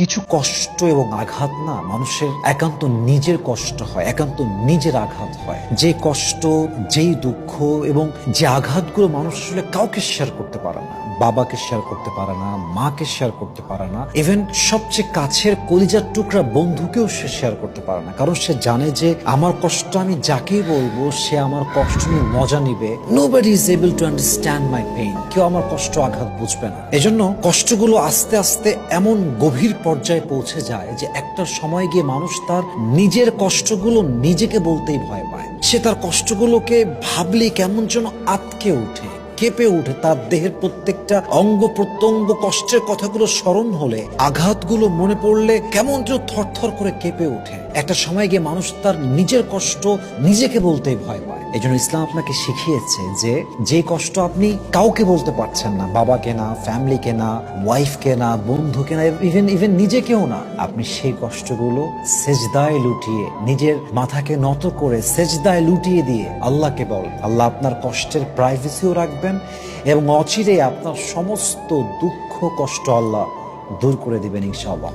কিছু কষ্ট এবং আঘাত না মানুষের একান্ত নিজের কষ্ট হয়, একান্ত নিজের আঘাত হয়। যে কষ্ট, যেই দুঃখ এবং যে আঘাতগুলো মানুষ আসলে কাউকে শেয়ার করতে পারে না, বাবাকে শেয়ার করতে পারে না, মাকে শেয়ার করতে পারে না, ইভেন সবচেয়ে কাছের কলিজার টুকরা বন্ধুকেও সে শেয়ার করতে পারে না। কারণ সে জানে যে আমার কষ্ট আমি যাকেই বলবো সে আমার কষ্ট নিয়ে মজা নিবে। Nobody is able to understand my pain. কেউ আমার কষ্ট আঘাত বুঝবে না। এজন্য কষ্টগুলো আস্তে আস্তে এমন গভীর পর্যায়ে পৌঁছে যায় যে একটা সময় গিয়ে মানুষ তার নিজের কষ্টগুলো নিজেকে বলতেই ভয় পায়। সে তার কষ্টগুলোকে ভাবলেই কেমন যেন আটকে ওঠে, কেঁপে ওঠে। তার দেহের প্রত্যেকটা অঙ্গ প্রত্যঙ্গ কষ্টের কথাগুলো স্মরণ হলে, আঘাতগুলো মনে পড়লে কেমন যেন থরথর করে কেঁপে ওঠে। একটা সময় গিয়ে মানুষ তার নিজের কষ্ট নিজেকে বলতেই ভয় পায়। এই জন্য ইসলাম আপনাকে শিখিয়েছে যে কষ্ট আপনি কাউকে বলতে পারছেন না, বাবাকে না, ফ্যামিলিকে না, ওয়াইফকে না, বন্ধুকে না, ইভেন নিজেকেও না, আপনি সেই কষ্টগুলো সেজদায় লুটিয়ে, নিজের মাথাকে নত করে সেজদায় লুটিয়ে দিয়ে আল্লাহকে বল। আল্লাহ আপনার কষ্টের প্রাইভেসিও রাখবেন এবং অচিরে আপনার সমস্ত দুঃখ কষ্ট আল্লাহ দূর করে দিবেন ইনশাআল্লাহ।